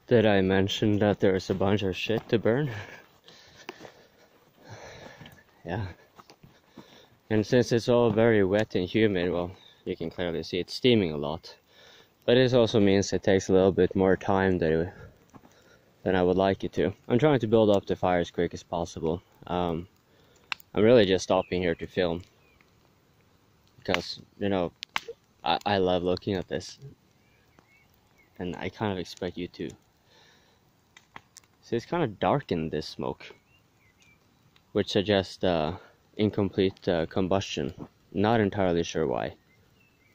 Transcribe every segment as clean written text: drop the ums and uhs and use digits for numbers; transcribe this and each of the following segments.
Did I mention that there's a bunch of shit to burn? Yeah. And since it's all very wet and humid, well, you can clearly see it's steaming a lot. But this also means it takes a little bit more time than I would like it to. I'm trying to build up the fire as quick as possible. I'm really just stopping here to film. Because, you know, I love looking at this. And I kind of expect you to. So it's kind of dark in this smoke. Which suggests incomplete combustion. Not entirely sure why.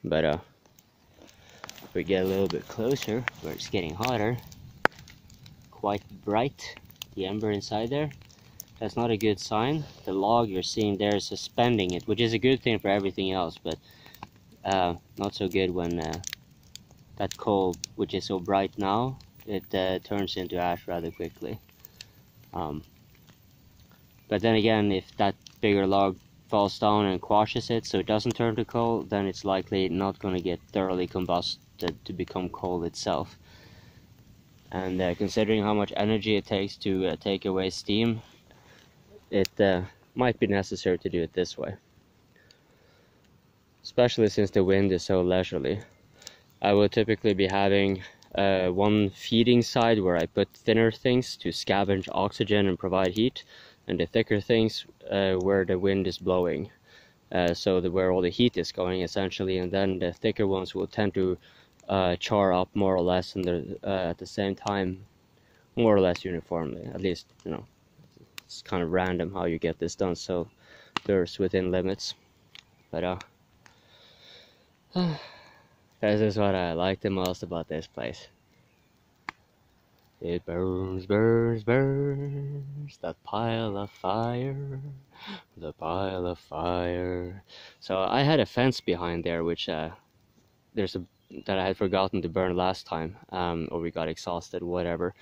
But if we get a little bit closer, where it's getting hotter, quite bright, the ember inside there, that's not a good sign. The log you're seeing there is suspending it, which is a good thing for everything else, but not so good when that coal, which is so bright now, it turns into ash rather quickly. But then again, if that bigger log falls down and quashes it so it doesn't turn to coal, then it's likely not going to get thoroughly combusted to become coal itself. And considering how much energy it takes to take away steam, it might be necessary to do it this way. Especially since the wind is so leisurely. I will typically be having one feeding side where I put thinner things to scavenge oxygen and provide heat, and the thicker things where the wind is blowing, so where all the heat is going essentially, and then the thicker ones will tend to char up more or less at the same time, more or less uniformly. At least, you know, it's kind of random how you get this done, so there's within limits. But this is what I like the most about this place. It burns, burns, burns, that pile of fire, the pile of fire. So I had a fence behind there, which that I had forgotten to burn last time, or we got exhausted, whatever.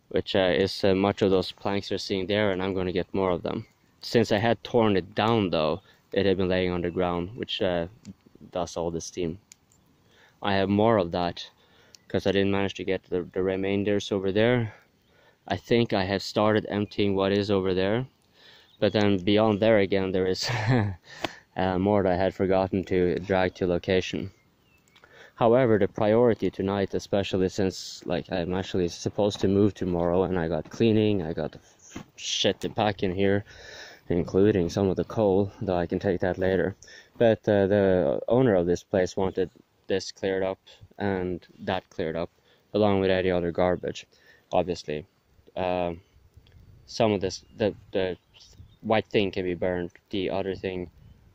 Which is much of those planks you're seeing there, and I'm going to get more of them. Since I had torn it down though, it had been laying on the ground, which does all the steam. I have more of that, because I didn't manage to get the remainders over there. I think I have started emptying what is over there, but then beyond there again there is more that I had forgotten to drag to location. However, the priority tonight, especially since like I'm actually supposed to move tomorrow, and I got cleaning, I got shit to pack in here, including some of the coal, though I can take that later. But the owner of this place wanted this cleared up and that cleared up, along with any other garbage. Obviously, some of this, the white thing can be burned, the other thing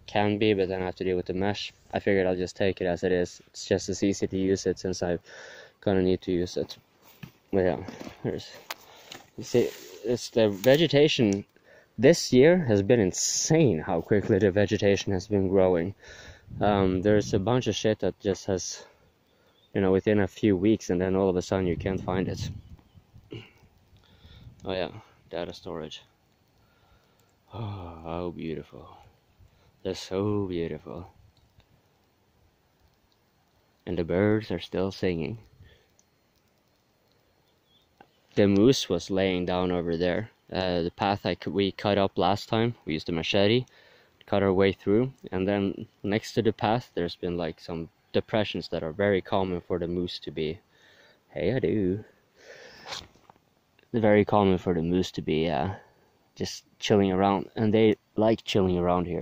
can be, but then I have to deal with the mesh. I figured I'll just take it as it is. It's just as easy to use it since I'm gonna need to use it. But yeah, you see, it's the vegetation this year has been insane how quickly the vegetation has been growing. There's a bunch of shit that just has, you know, within a few weeks, and then all of a sudden you can't find it. Oh yeah, data storage. Oh, how beautiful. They're so beautiful. And the birds are still singing. The moose was laying down over there. The path we cut up last time, we used a machete, cut our way through, and then next to the path there's been like some depressions that are very common for the moose to be. Hey, I do. Very common for the moose to be just chilling around, and they like chilling around here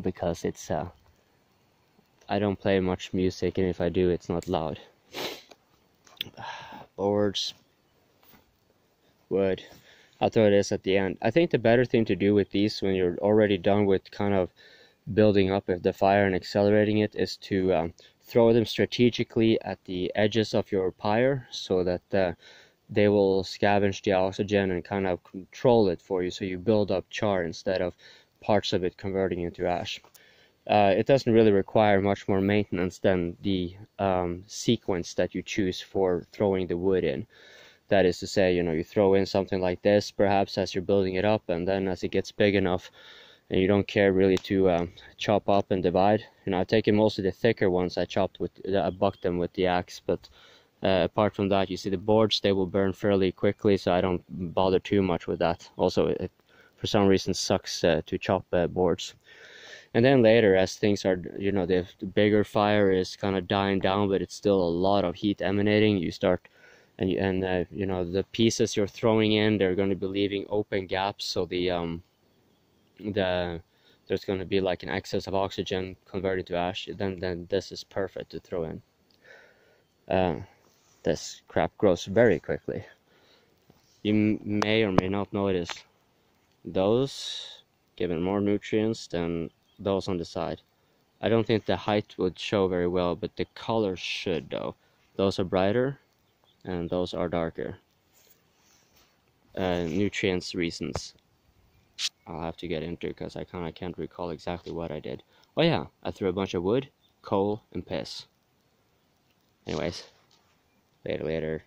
because it's I don't play much music, and if I do, it's not loud. Boards, wood. I'll throw this at the end. I think the better thing to do with these when you're already done with kind of building up the fire and accelerating it is to throw them strategically at the edges of your pyre, so that they will scavenge the oxygen and kind of control it for you, so you build up char instead of parts of it converting into ash. It doesn't really require much more maintenance than the sequence that you choose for throwing the wood in. That is to say, you know, you throw in something like this perhaps as you're building it up, and then as it gets big enough and you don't care really to chop up and divide. You know, I've taken most of the thicker ones, I bucked them with the axe, but Apart from that, you see the boards, they will burn fairly quickly, so I don't bother too much with that. Also, it for some reason sucks to chop boards. And then later, as things are, you know, the bigger fire is kind of dying down, but it's still a lot of heat emanating, you start, and you know, the pieces you're throwing in, they're going to be leaving open gaps, so there's going to be like an excess of oxygen converted to ash. Then this is perfect to throw in. This crap grows very quickly. You may or may not notice those given more nutrients than those on the side. I don't think the height would show very well, but the color should though. Those are brighter and those are darker. Nutrients reasons I'll have to get into because I kind of can't recall exactly what I did. Oh yeah, I threw a bunch of wood, coal, and piss. Anyways, later.